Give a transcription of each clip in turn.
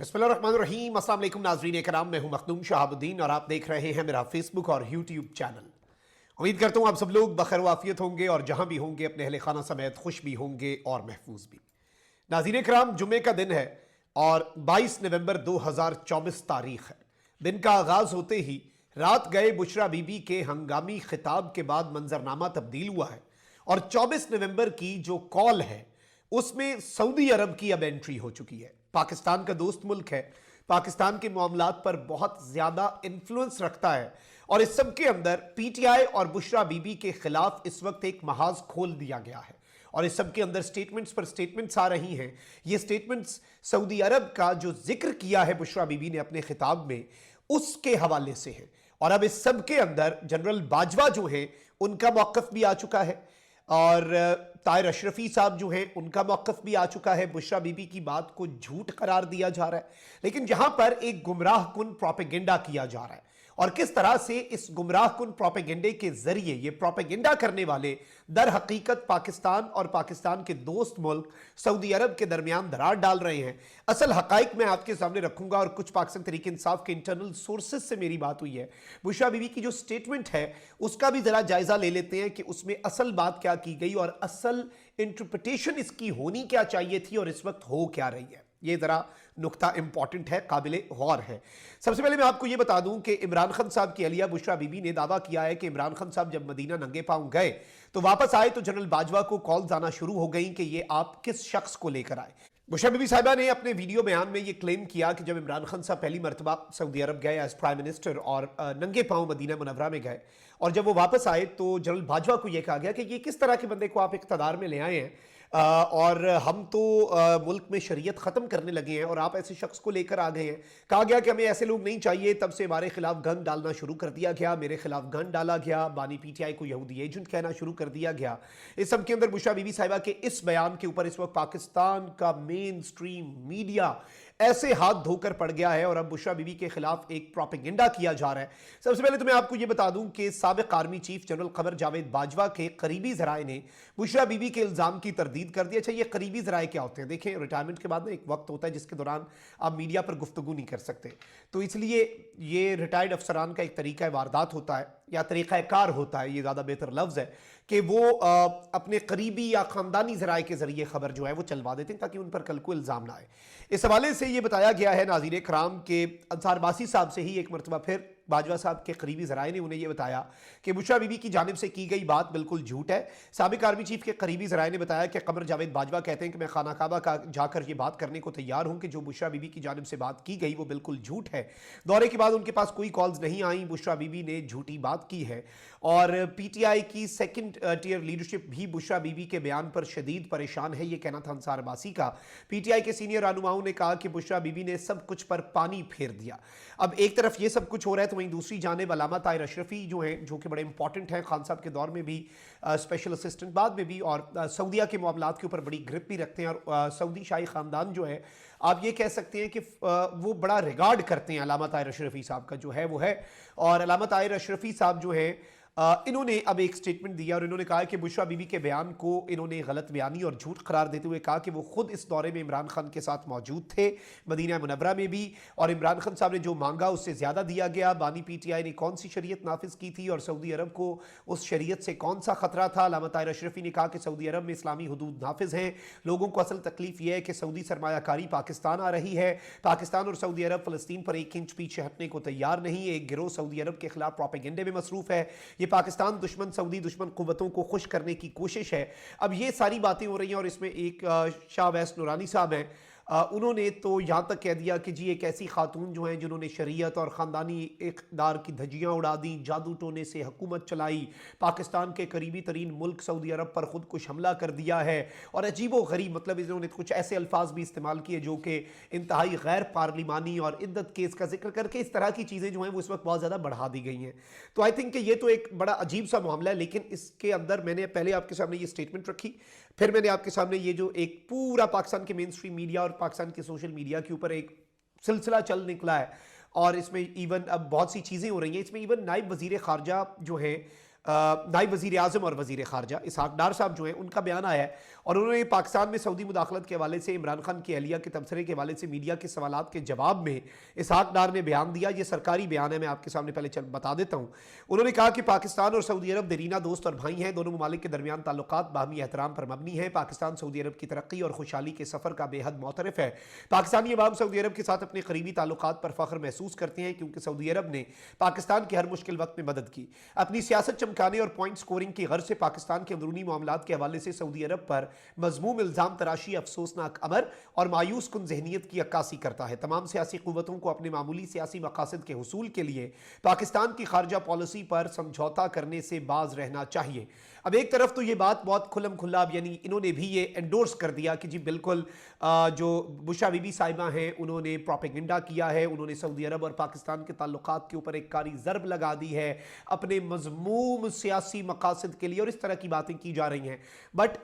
बिस्मिल्लाहिर्रहमानिर्रहीम। अस्सलाम वालेकुम नाज़रीन कराम, मैं हूं मखदूम शहाबुद्दीन और आप देख रहे हैं मेरा फेसबुक और यूट्यूब चैनल। उम्मीद करता हूं आप सब लोग बखैर वाफियत होंगे और जहां भी होंगे अपने अहले खाना समेत खुश भी होंगे और महफूज भी। नाज़रीन कराम, जुम्मे का दिन है और 22 नवंबर 2024 तारीख है। दिन का आगाज होते ही रात गए बुशरा बीबी के हंगामी खिताब के बाद मंजरनामा तब्दील हुआ है और 24 नवंबर की जो कॉल है उसमें सऊदी अरब की अब एंट्री हो चुकी है। पाकिस्तान का दोस्त मुल्क है, पाकिस्तान के मामलात पर बहुत ज्यादा इन्फ्लुएंस रखता है और इस सब के अंदर पीटीआई और बुशरा बीबी के खिलाफ इस वक्त एक महाज खोल दिया गया है और इस सब के अंदर स्टेटमेंट्स पर स्टेटमेंट्स आ रही हैं। ये स्टेटमेंट्स सऊदी अरब का जो जिक्र किया है बुशरा बीबी ने अपने खिताब में, उसके हवाले से है। और अब इस सब के अंदर जनरल बाजवा जो है उनका मौक़िफ़ भी आ चुका है और ताहिर अशरफी साहब जो हैं उनका मौक़िफ़ भी आ चुका है। बुशरा बीबी की बात को झूठ करार दिया जा रहा है, लेकिन जहां पर एक गुमराह कुन प्रोपेगेंडा किया जा रहा है और किस तरह से इस गुमराह कुन प्रोपेगेंडे के जरिए ये प्रोपेगेंडा करने वाले दर हकीकत पाकिस्तान और पाकिस्तान के दोस्त मुल्क सऊदी अरब के दरमियान दरार डाल रहे हैं। असल हकाइक मैं आपके सामने रखूंगा और कुछ पाकिस्तान तहरीक इंसाफ के इंटरनल सोर्सेज से मेरी बात हुई है। बुशरा बीबी की जो स्टेटमेंट है उसका भी जरा जायजा ले लेते हैं कि उसमें असल बात क्या की गई और असल इंटरप्रिटेशन इसकी होनी क्या चाहिए थी और इस वक्त हो क्या रही है। ये जरा नुक्ता इंपॉर्टेंट है, काबिले गौर है। सबसे पहले मैं आपको ये बता दूं कि इमरान खान साहब की अलिया बुशरा बीबी ने दावा किया है कि इमरान खान साहब जब मदीना नंगे पांव गए तो वापस आए तो जनरल बाजवा को कॉल्स आना शुरू हो गई कि ये आप किस शख्स को लेकर आए। बुशरा बीबी साहिबा ने अपने वीडियो बयान में ये क्लेम किया कि जब इमरान खान साहब पहली मरतबा सऊदी अरब गए एज प्राइम मिनिस्टर और नंगे पांव मदीना मुनव्वरा में गए और जब वो वापस आए तो जनरल बाजवा को यह कहा गया कि ये किस तरह के बंदे को आप इक़्तिदार में ले आए हैं और हम तो मुल्क में शरीयत ख़त्म करने लगे हैं और आप ऐसे शख्स को लेकर आ गए हैं। कहा गया कि हमें ऐसे लोग नहीं चाहिए। तब से हमारे खिलाफ गन डालना शुरू कर दिया गया, मेरे खिलाफ गन डाला गया, बानी पीटीआई को यहूदी एजेंट कहना शुरू कर दिया गया। इस सब के अंदर बुशरा बीबी साहिबा के इस बयान के ऊपर इस वक्त पाकिस्तान का मेन स्ट्रीम मीडिया ऐसे हाथ धोकर पड़ गया है और अब बुशरा बीबी के खिलाफ एक प्रोपेगेंडा किया जा रहा है। सबसे पहले तो मैं आपको यह बता दूं कि साबिक army chief general Qamar Javed Bajwa के करीबी जराए ने बुशरा बीबी के इल्जाम की तरदीद कर दिया। अच्छा, ये करीबी जराए क्या होते हैं? देखें, रिटायरमेंट के बाद ना एक वक्त होता है जिसके दौरान आप मीडिया पर गुफ्तगू नहीं कर सकते, तो इसलिए ये रिटायर्ड अफसरान का एक तरीका वारदात होता है या तरीक़ाकार होता है, ये ज़्यादा बेहतर लफ्ज़ है, कि वो अपने करीबी या ख़ानदानी ज़राए के ज़रिए ख़बर जो है वो चलवा देते हैं ताकि उन पर कल को इल्ज़ाम ना आए। इस हवाले से ये बताया गया है नाज़रीन कराम के अंसार बासी साहब से ही एक मरतबा फिर बाजवा साहब के करीबी ज़राए ने उन्हें यह बताया कि बुशरा बीबी की जानिब से की गई बात बिल्कुल झूठ है। साबिक आर्मी चीफ के करीबी ज़राए ने बताया कि कमर जावेद बाजवा कहते हैं कि मैं खाना काबा का जाकर ये बात करने को तैयार हूं कि जो बुशरा बीबी की जानिब से बात की गई वो बिल्कुल झूठ है। दौरे के बाद उनके पास कोई कॉल्स नहीं आई, बुशरा बीबी ने झूठी बात की है और पीटीआई की सेकंड टियर लीडरशिप भी बुशरा बीबी के बयान पर शदीद परेशान है, ये कहना था अंसार बासी का। पीटीआई के सीनियर रहनुमाओं ने कहा कि बुशरा बीबी ने सब कुछ पर पानी फेर दिया। अब एक तरफ ये सब कुछ हो रहा है तो वहीं दूसरी जानिब अल्लामा ताहिर अशरफी जो हैं, जो कि बड़े इंपॉर्टेंट हैं, खान साहब के दौर में भी स्पेशल असिस्टेंट, बाद में भी, और सऊदीया के मामलात के ऊपर बड़ी ग्रिप भी रखते हैं और सऊदी शाही ख़ानदान जो है आप ये कह सकते हैं कि वो बड़ा रिगार्ड करते हैं अल्लामा ताहिर अशरफी साहब का जो है वो है। और अल्लामा ताहिर अशरफी साहब जो है इन्होंने अब एक स्टेटमेंट दिया और इन्होंने कहा कि बुशरा बीबी के बयान को इन्होंने गलत बयानी और झूठ करार देते हुए कहा कि वो खुद इस दौरे में इमरान खान के साथ मौजूद थे मदीना मुनव्वरा में भी, और इमरान खान साहब ने जो मांगा उससे ज़्यादा दिया गया। बानी पीटीआई ने कौन सी शरीयत नाफिज की थी और सऊदी अरब को उस शरीयत से कौन सा खतरा था। अल्लामा ताहिर अशरफी ने कहा कि सऊदी अरब में इस्लामी हुदूद नाफिज हैं, लोगों को असल तकलीफ यह है कि सऊदी सरमायाकारी पाकिस्तान आ रही है, पाकिस्तान और सऊदी अरब फ़लस्तीन पर 1 इंच पीछे हटने को तैयार नहीं। एक गिरोह सऊदी अरब के खिलाफ प्रोपेगेंडे में मसरूफ़ है, ये पाकिस्तान दुश्मन सऊदी दुश्मन कुव्वतों को खुश करने की कोशिश है। अब ये सारी बातें हो रही हैं और इसमें एक शाह वैस नूरानी साहब हैं, उन्होंने तो यहाँ तक कह दिया कि जी एक ऐसी खातून जो हैं जिन्होंने शरीयत और ख़ानदानी इक़्तिदार की धज्जियाँ उड़ा दी, जादू टोने से हुकूमत चलाई, पाकिस्तान के करीबी तरीन मुल्क सऊदी अरब पर ख़ुद कुछ हमला कर दिया है, और अजीब व गरीब, मतलब इन्होंने कुछ ऐसे अल्फाज भी इस्तेमाल किए जो कि इंतहाई गैर पार्लिमानी और इद्दत केस का जिक्र करके इस तरह की चीज़ें जो हैं वो इस वक्त बहुत ज़्यादा बढ़ा दी गई हैं। तो आई थिंक कि ये तो एक बड़ा अजीब सा मामला है, लेकिन इसके अंदर मैंने पहले आपके सामने ये स्टेटमेंट रखी, फिर मैंने आपके सामने ये जो एक पूरा पाकिस्तान के मेन स्ट्रीम मीडिया और पाकिस्तान के सोशल मीडिया के ऊपर एक सिलसिला चल निकला है और इसमें इवन अब बहुत सी चीज़ें हो रही हैं। इसमें इवन नायब वज़ीर ख़ारजा जो है नायब वज़ीर आज़म और वज़ीर ख़ारजा इसहाक़ डार साहब जो हैं उनका बयान आया है और उन्होंने पाकिस्तान में सऊदी मुदाखलत के हवाले से इमरान खान की अहलिया के तबसरे के हवाले से मीडिया के सवालात के जवाब में इसहाक़ डार ने बयान दिया। ये सरकारी बयान है, मैं आपके सामने पहले बता देता हूँ। उन्होंने कहा कि पाकिस्तान और सऊदी अरब देरीना दोस्त और भाई हैं, दोनों ममालिक के दरमियान ताल्लुकात बाहमी एहतराम पर मबनी है। पाकिस्तान सऊदी अरब की तरक्की और खुशहाली के सफ़र का बेहद मोतरफ़ है। पाकिस्तानी अवाम सऊदी अरब के साथ अपने करीबी ताल्लुकात पर फ़ख्र महसूस करते हैं क्योंकि सऊदी अरब ने पाकिस्तान के हर मुश्किल वक्त में मदद की। अपनी सियासत चमकाने और पॉइंट स्कोरिंग की गर्ज से पाकिस्तान के अंदरूनी मामलात के हवाले से सऊदी अरब पर मज़मूम इल्ज़ाम तराशी अफसोसनाक अमर और मायूस कुन ज़हनियत की अक्कासी करता है। तमाम सियासी क़ुव्वतों को अपने मामूली सियासी मकासद के हुसूल के लिए पाकिस्तान की खारजा पॉलिसी पर समझौता करने से बाज रहना चाहिए। अब एक तरफ तो ये बात बहुत खुल्लम खुल्ला, यानी इन्होंने भी ये एंडोर्स कर दिया कि जी बिल्कुल जो बुशरा बीबी साहिबा हैं उन्होंने प्रोपेगेंडा किया है, उन्होंने सऊदी अरब और पाकिस्तान के ताल्लुकात के ऊपर एक कारी ज़रब लगा दी है अपने मज़मूम सियासी मकासद के लिए, और इस तरह की बातें की जा रही हैं। बट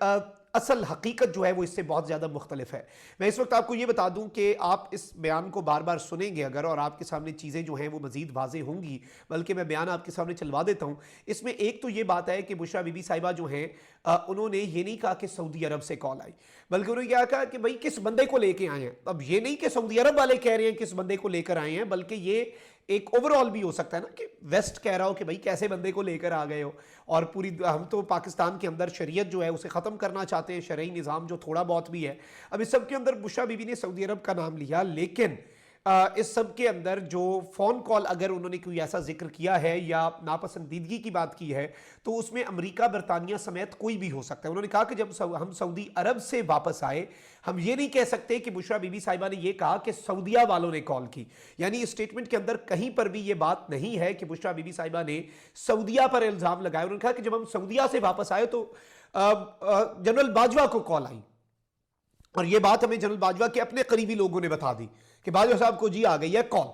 असल हकीकत जो है वो इससे बहुत ज़्यादा मुख्तलिफ है। मैं इस वक्त आपको ये बता दूं कि आप इस बयान को बार बार सुनेंगे अगर, और आपके सामने चीज़ें जो हैं वो मज़ीद वाज़ेह होंगी, बल्कि मैं बयान आपके सामने चलवा देता हूं। इसमें एक तो ये बात है कि बुशरा बीबी साहिबा जो हैं उन्होंने ये नहीं कहा कि सऊदी अरब से कॉल आई, बल्कि उन्होंने क्या कहा कि भाई किस बंदे को लेके आए हैं। अब ये नहीं कि सऊदी अरब वाले कह रहे हैं किस बंदे को लेकर आए हैं, बल्कि ये एक ओवरऑल भी हो सकता है ना कि वेस्ट कह रहा हो कि भाई कैसे बंदे को लेकर आ गए हो, और पूरी हम तो पाकिस्तान के अंदर शरीयत जो है उसे ख़त्म करना चाहते हैं, शरई निज़ाम जो थोड़ा बहुत भी है। अब इस सब के अंदर बुशरा बीबी ने सऊदी अरब का नाम लिया, लेकिन इस सब के अंदर जो फ़ोन कॉल अगर उन्होंने कोई ऐसा जिक्र किया है या नापसंदीदगी की बात की है तो उसमें अमेरिका बरतानिया समेत कोई भी हो सकता है। उन्होंने कहा कि जब हम सऊदी अरब से वापस आए, हम ये नहीं कह सकते कि बुशरा बीबी साहिबा ने ये कहा कि सऊदिया वालों ने कॉल की, यानी इस स्टेटमेंट के अंदर कहीं पर भी ये बात नहीं है कि बुशरा बीबी साहिबा ने सऊदिया पर इल्ज़ाम लगाया। उन्होंने कहा कि जब हम सऊदिया से वापस आए तो जनरल बाजवा को कॉल आई, और ये बात हमें जनरल बाजवा के अपने करीबी लोगों ने बता दी कि बाजवा साहब को जी आ गई है कॉल।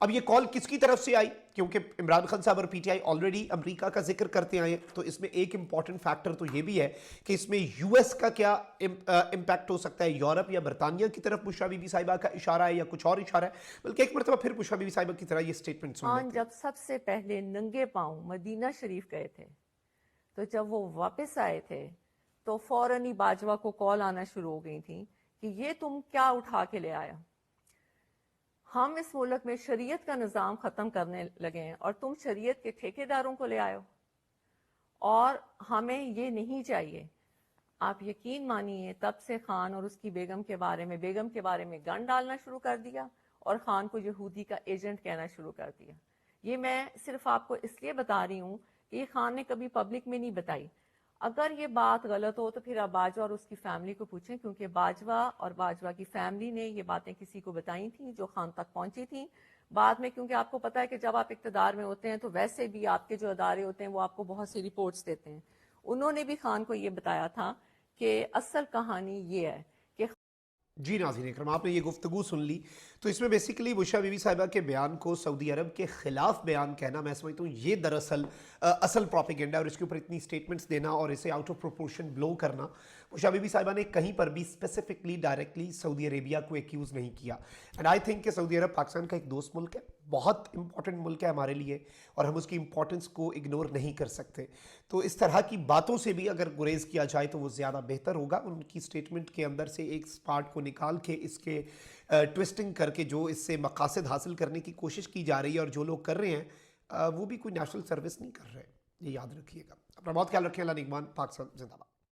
अब ये कॉल किसकी तरफ से आई, क्योंकि इमरान खान साहब और पीटीआई ऑलरेडी अमेरिका का जिक्र करते आए, तो इसमें एक इंपॉर्टेंट फैक्टर तो ये भी है कि इसमें यूएस का क्या इम्पैक्ट हो सकता है, यूरोप या बरतानिया की तरफ बुशरा बीबी साहिबा का इशारा है या कुछ और इशारा है। बल्कि एक मरतबा फिर बुशरा बीबी साहिबा की तरह ये स्टेटमेंट सुन लेते हैं। जब सबसे पहले नंगे पांव मदीना शरीफ गए थे, तो जब वो वापस आए थे तो फौरन ही बाजवा को कॉल आना शुरू हो गई थी कि ये तुम क्या उठा के ले आया, हम इस मुल्क में शरीयत का निज़ाम ख़त्म करने लगे हैं और तुम शरीयत के ठेकेदारों को ले आयो, और हमें ये नहीं चाहिए। आप यकीन मानिए तब से खान और उसकी बेगम के बारे में गन डालना शुरू कर दिया और खान को यहूदी का एजेंट कहना शुरू कर दिया। ये मैं सिर्फ आपको इसलिए बता रही हूँ कि ये खान ने कभी पब्लिक में नहीं बताई। अगर ये बात गलत हो तो फिर आप बाजवा और उसकी फैमिली को पूछें, क्योंकि बाजवा और बाजवा की फैमिली ने ये बातें किसी को बताई थी जो खान तक पहुंची थी। बाद में, क्योंकि आपको पता है कि जब आप इक्तदार में होते हैं तो वैसे भी आपके जो अदारे होते हैं वो आपको बहुत सी रिपोर्ट्स देते हैं। उन्होंने भी खान को ये बताया था कि असल कहानी ये है कि जी नाज़रीन इकराम, आपने ये गुफ्तगू सुन ली, तो इसमें बेसिकली बुशरा बीबी साहिबा के बयान को सऊदी अरब के ख़िलाफ़ बयान कहना, मैं समझता हूँ ये दरअसल असल प्रोपेगेंडा, और इसके ऊपर इतनी स्टेटमेंट्स देना और इसे आउट ऑफ प्रोपोर्शन ब्लो करना। बुशरा बीबी साहिबा ने कहीं पर भी स्पेसिफिकली डायरेक्टली सऊदी अरेबिया को एक्यूज़ नहीं किया। एंड आई थिंक कि सऊदी अरब पाकिस्तान का एक दोस्त मुल्क है, बहुत इंपॉर्टेंट मुल्क है हमारे लिए, और हम उसकी इंपॉर्टेंस को इग्नोर नहीं कर सकते। तो इस तरह की बातों से भी अगर गुरेज किया जाए तो वो ज़्यादा बेहतर होगा। उनकी स्टेटमेंट के अंदर से एक पार्ट को निकाल के इसके ट्विस्टिंग करके जो इससे मकासद हासिल करने की कोशिश की जा रही है, और जो लोग कर रहे हैं वो भी कोई नेशनल सर्विस नहीं कर रहे, ये याद रखिएगा। अपना बहुत ख्याल रखें। अल्लाह निगहबान। पाकिस्तान जिंदाबाद।